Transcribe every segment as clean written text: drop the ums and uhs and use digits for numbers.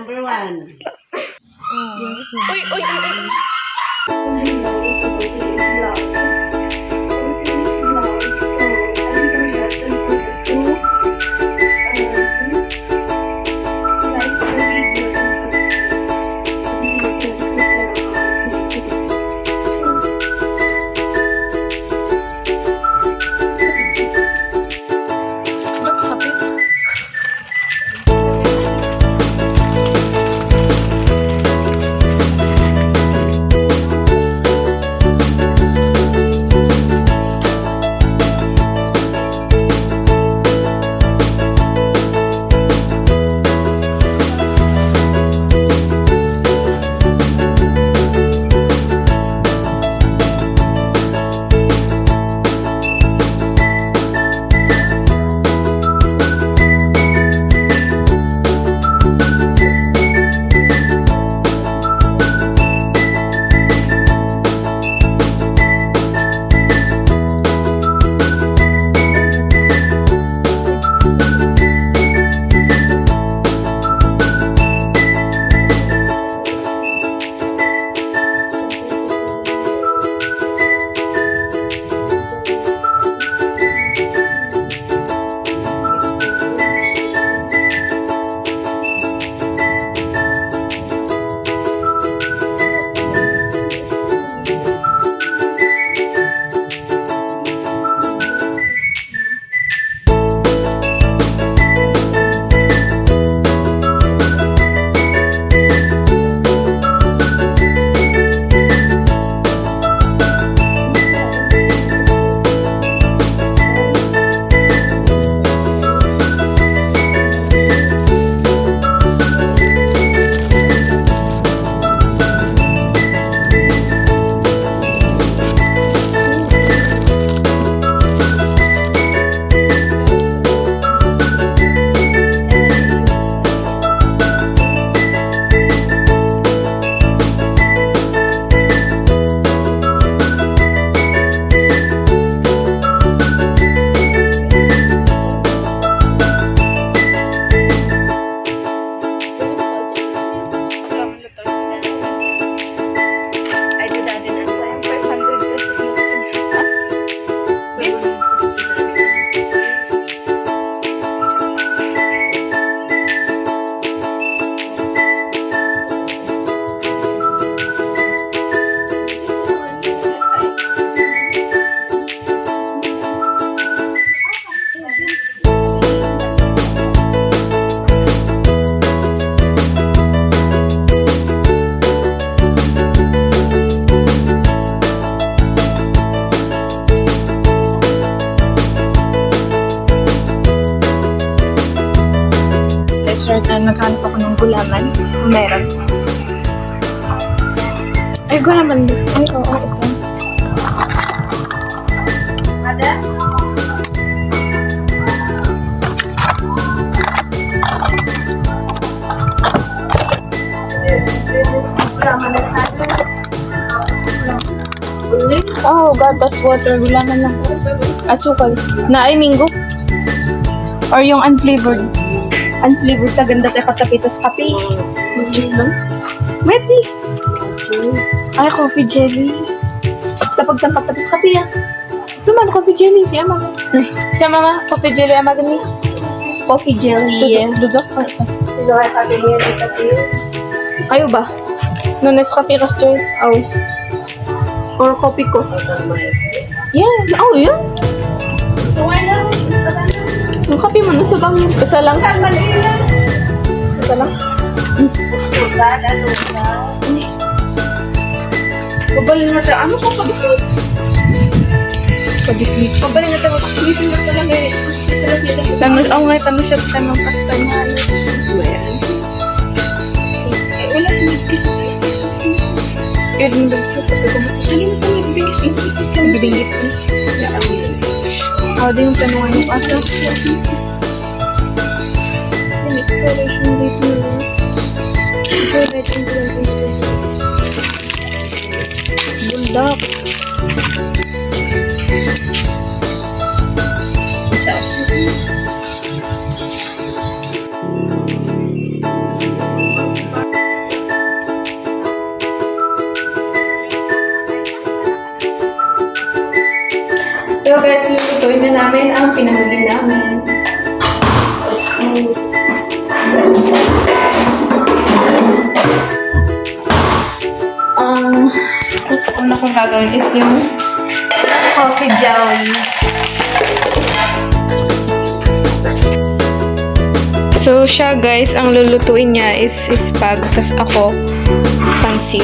Number 1. Uy, uy, uy. Sir, na naghanap ako ng gulaman. Meron. Ay, gulaman. Ay, oo, ito. Ada? Gulaman na sana. Oh, gatas, water, gulaman na. Asukal. Na ay minggo? Or yung unflavored? Unflavored ka, ganda tayo katapitas kape. Maybe. Ay, coffee jelly. Tapag tapos kape ah. Suman, coffee jelly. Siya, mama. Siya, mama. Coffee jelly. Amagan niya. Coffee jelly. Dudok ka isa. Kayo ba? Nunes kape kas joy. Aw. Or coffee ko. Yeah. Oh, yeah. Yung kape mo, nasa bang yun? Isa lang. Isa lang. Pabalin natin. Ano kung pag-sleep? Pag-sleep. Pabalin natin. Pag-sleepin natin lang eh. Tanong, oh nga, tanong siya sa tanong kasta niya. Wala si Migis. Yun, yung bagay. Halina ka, nagbibingis. Nagbibingit ka. Di yung tanungan yung asa. Yung exploration date nila. Buldak. So guys, lulutuin na namin ang pinamili namin. Una kong gagawin is yung coffee jelly. So siya guys, ang lulutuin niya is spag, tas ako pansit.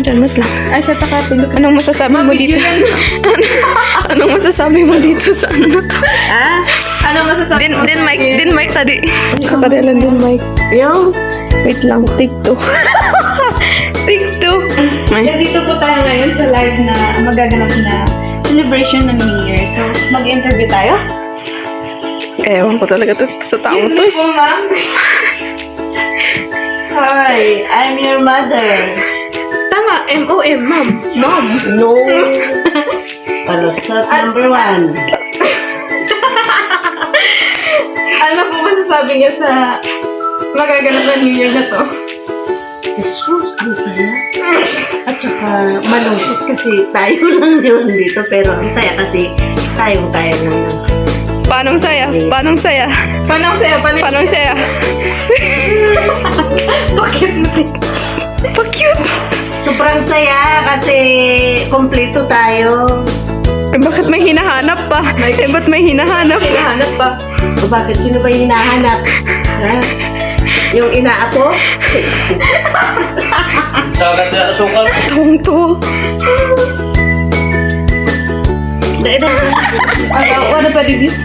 Dalmat lang. Ay, siya takapin. Anong masasabi mo dito? Anong masasabi mo dito sa ano to? Anong masasabi mo? Din mic tadi. Kakarelan din mic. Yung? Wait lang, take two. Take two. Dito po tayo ngayon sa live na magaganap na celebration ng New Year. So, mag-interview tayo? Ewan ko talaga to sa tao to. Excuse me po, ma'am. Hi, I'm your mother. Tama, M-O-M, ma'am. Mom. No. Palusot number 1. Ano po masasabi niyo sa magaganap na New Year na to? Jesus, ang saya. At saka malungkot kasi tayo lang yun dito. Pero ang saya kasi tayo-tayo lang. Paanong saya? Paanong saya? Panang saya, Paanong saya? Bakit mo? Pa-cute. Sobrang saya kasi kompleto tayo. Eh, bakit may hinahanap pa? Eh, ba't may hinahanap? Hinahanap pa. O bakit? Sino ba yung hinahanap? Ha? Yung inaapo? Sagat na asukal. Tungto. What about this?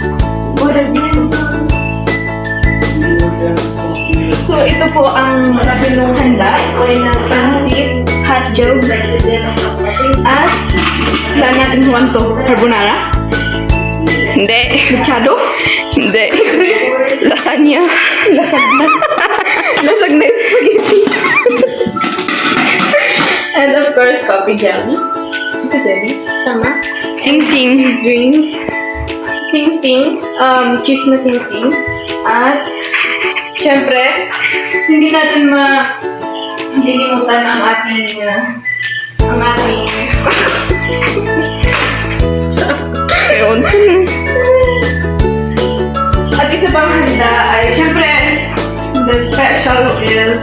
So, ito po ang maraming handa. Pansit, hot dog, at wala natin huwan to. Carbonara, Hindi. machado, Hindi. Lasagna. lasagna, lasagna spaghetti. And of course, coffee jelly. Coffee jelly, tama? Sing-sing. Drinks, sing-sing, cheese na sing-sing. At, syempre, hindi natin malilimutan ang ating Ewan ko. at isa pang handa ay, syempre, the special is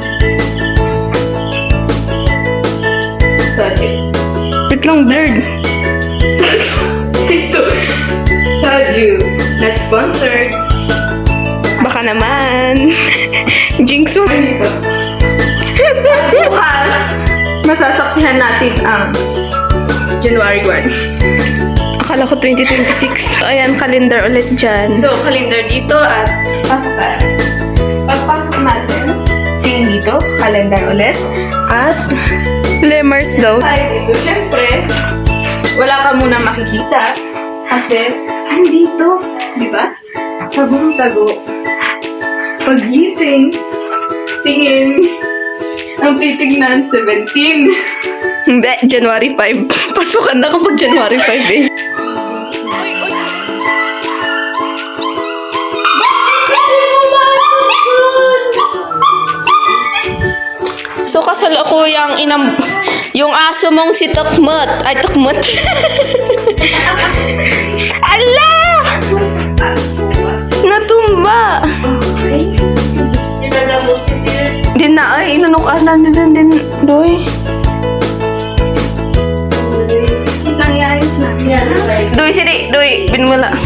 saju. Wait lang, blurred. Saju. Not sponsored. Baka naman. Jinx mo. Dito. At bukas, masasaksihan natin ang January 1. Akala ko 2026. So, ayan, calendar ulit dyan. So, calendar dito at pasok tayo. Pagpasok natin, tingin dito, calendar ulit. At Lemurs daw. tayo dito, syempre, wala ka muna makikita kasi andito, di ba? Tagong-tago. Pagising, tingin, ang titignan, 17. Hindi, January 5. Pasukan na kapag January 5 eh. So, kasalukuyang yung aso mong si Tukmut. Ay, Tukmut. Ala! Natumba. Din na ay, inanukanan din, Doy. Nangyayos na. Doy, sini. Doy, binmula.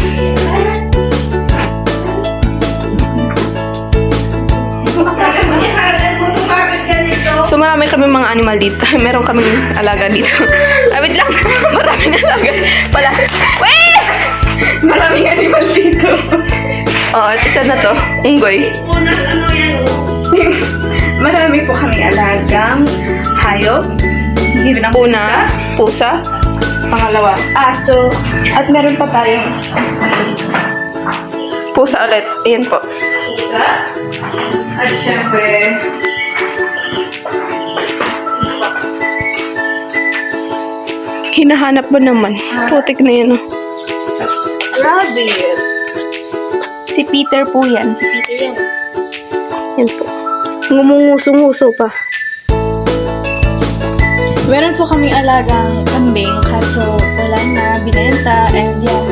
So, marami kami mga animal dito. Meron kaming alaga dito. Ay, wait lang. Maraming alaga. Pala. Wait! Maraming animal dito. Oo, isa na to. Unggoy. Marami po kaming alagang hayop. Una, pusa. Pangalawa, aso. At meron pa tayong pusa ulit. Ayan po. Pusa. At syempre, hinahanap ba naman? Putik na yun, oh. Rabbit. Si Peter po yan. Si Peter yan. Yan po. Ngumunguso-nguso pa. Meron po kaming alagang kambing, kaso wala na, binenta, and yeah.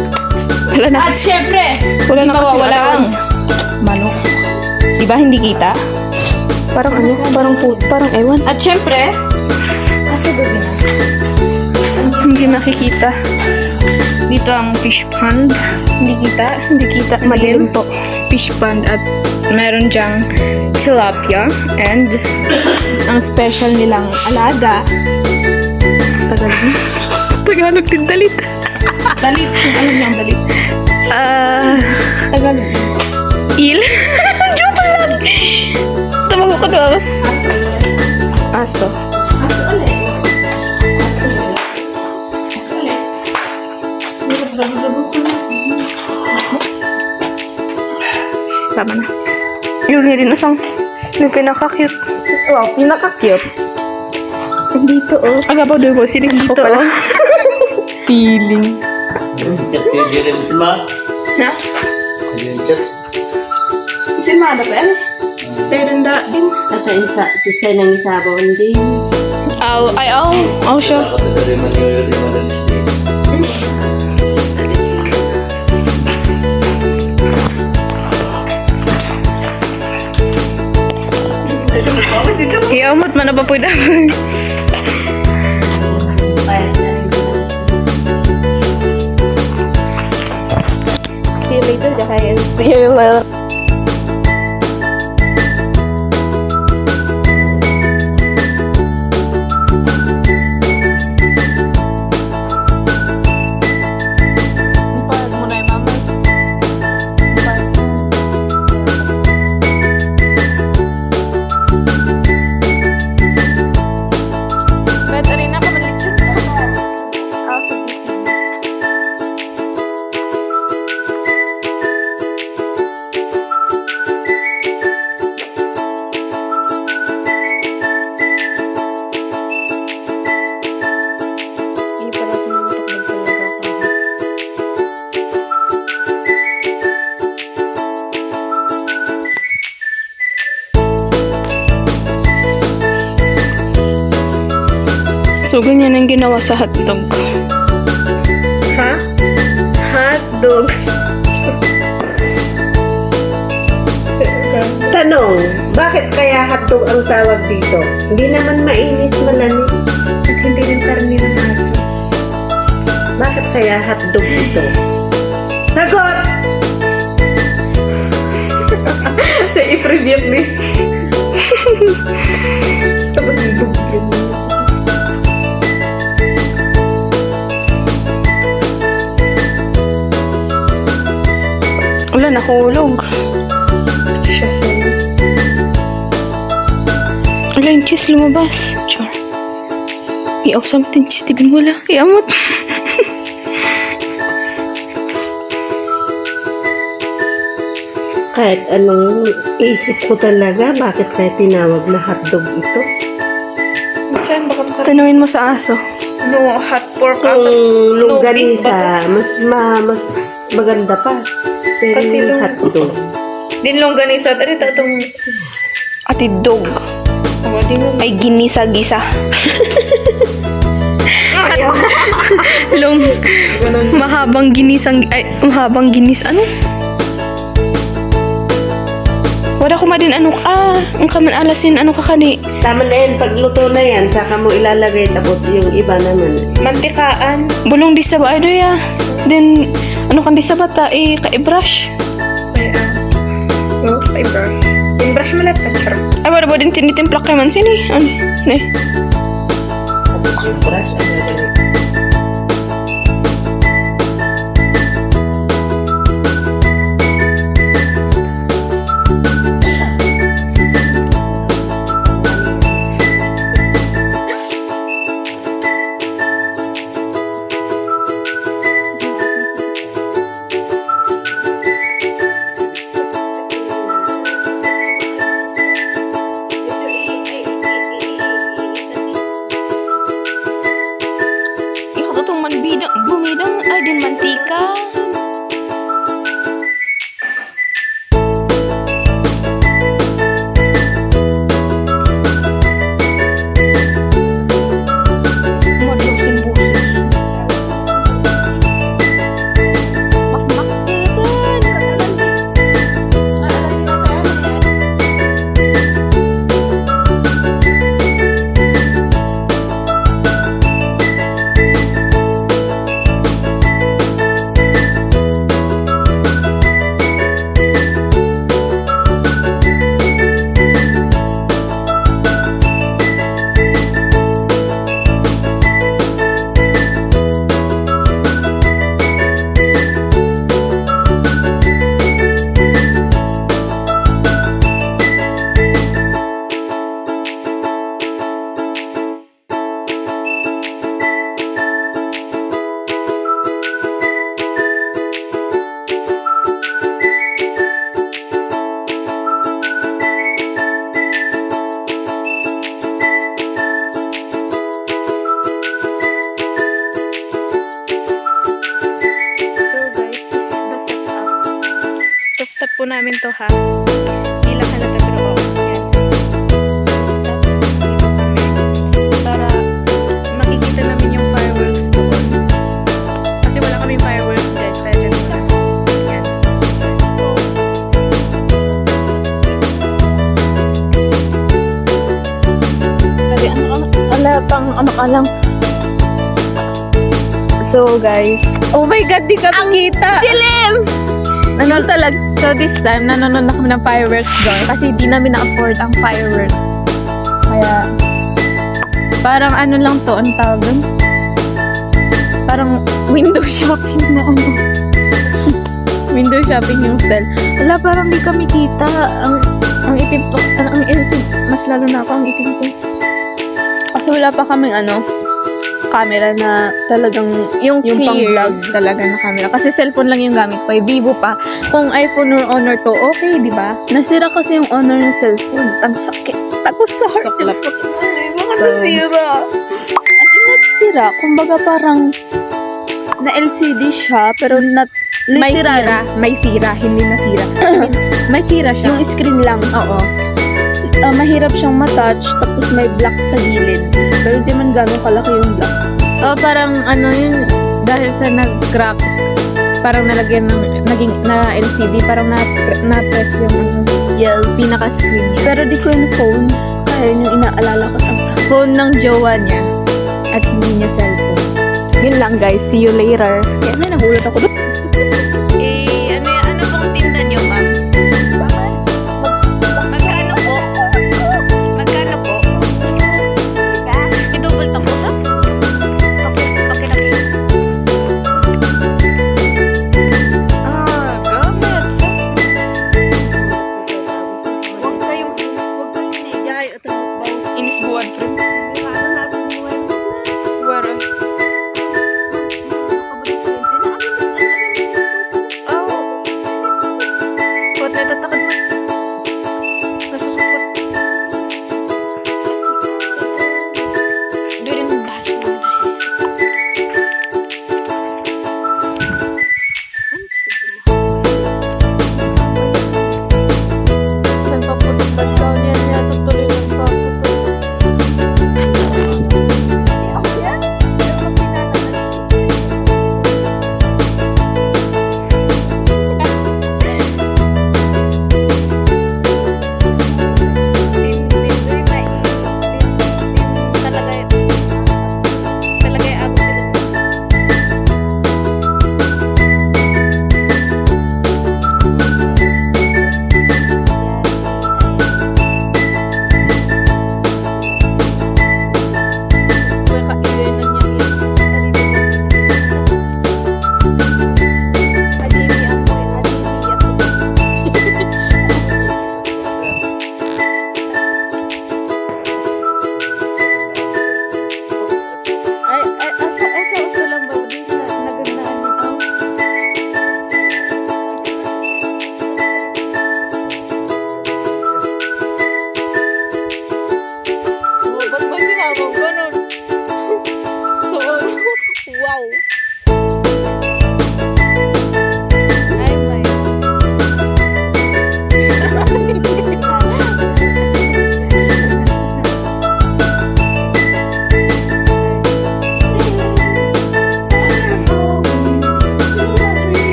Wala na At kasi. syempre, Wala na di kasi mawawala ang allowance. manok. Diba hindi kita? Parang ano? Parang ewan. At syempre, kaso gabi na. Hindi nakikita. Dito ang fish pond. Hindi kita. Madilim po. Fish pond at meron dyang tilapia and Ang special nilang alaga, Tagalog din dalit. dalit. Kung alam niyo ang dalit. Tagalog. Il? Joke lang. Tamago ko doon. Aso. Aso ulit. Tama na. Yung rin asang yung pinaka-cute. Wow, pinaka-cute. Dito, oh. Aga pa doon ko. Sinig dito, oh. Feeling. Chat si Jeremy si Ma. Na? Chat. Si Mada pa, ano? Pero da din. At si Senang Isabaw hindi. Aw siya. Ako sa dari man yung madalis. Iamot man na pa po dapat. See you later, guys. See you later. Pag mo na yung mama. Better rin ako malit sa house of DC. Hindi pala sumutok talaga ako. So, ganyan ang ginawa sa hotdog. Ha? Hotdog. Tanong, bakit kaya hotdog ang tawag dito? Hindi naman mainit, malamig. At hindi rin karni ng aso. Bakit kaya hotdog ito? Sagot! Sa i-preview ni. Wala, nahulog. Wala, yung cheese lumabas. Char. Iaw something cheese, tibin wala. Iamot. Kahit anong isip ko talaga, bakit kaya tinawag na hotdog ito? Tanungin mo sa aso. No, hot pork. Kung longganisa, mas maganda pa. Pero Kasi yung hotdog. Din longganisa. Tari itong atidog. Pwede mo. Ay, ginisa-gisa. Ayaw. Mahabang ginisang, ay, mahabang ginis, ano? Wala ko din ano, ang kaman alasin, ano ka kani? Tama na yan. Pagluto na yan, saka mo ilalagay. Tapos yung iba naman. Mantikaan. Bulong di sa ba, ya. Then, ano kan di sa bata, ka-brush. Oh, brush. Yung brush mo lahat ka. Ay, wala ba din tinitimplak kay man sini? Ano? Ne? Tapos yung brush, ano gagawin? Ikaw to itong bumidang, ay din mantika. Madlog sin busis. Step po namin to ha. Hindi lang halata pero yan. Para makikita namin yung fireworks doon. Kasi wala kaming fireworks guys. Kaya ganun lang. Yan. Ala, pang ano ka lang. So guys, oh my god, di ka kita. Dilim! So this time, nanonood na kami ng fireworks doon kasi di namin na-afford ang fireworks. Kaya, parang ano lang to, ang tawag doon? Parang window shopping na ano. Window shopping yung style. Wala, parang di kami kita. Ang itim to, ang itim. Mas lalo na ako, ang itim to. Kasi wala pa kaming ano, camera na talagang yung pang-vlog talaga na camera. Kasi cellphone lang yung gamit ko. Vivo pa. Kung iPhone or Honor to, okay, di ba? Nasira kasi yung Honor ng cellphone. Ang sakit. Tapos sa heart. Ang sakit. Ay, mga nasira. As in, nasira. Kumbaga parang na LCD siya, pero may sira. May sira. Hindi nasira. May sira siya. Yung screen lang. Oo. Mahirap siyang matouch, tapos may black sa gilid. Pero di man gano'ng kalaki yung black. So, parang ano yun, dahil sa nag-crack, parang nalagyan ng, naging, na LCD, parang na-press yung pinaka-screen niya. Pero di ko yung phone, kaya yung inaalala ko sa phone ng jowa niya, at hindi niya cellphone. Yun lang guys, see you later. Kaya may nagulat ako doon.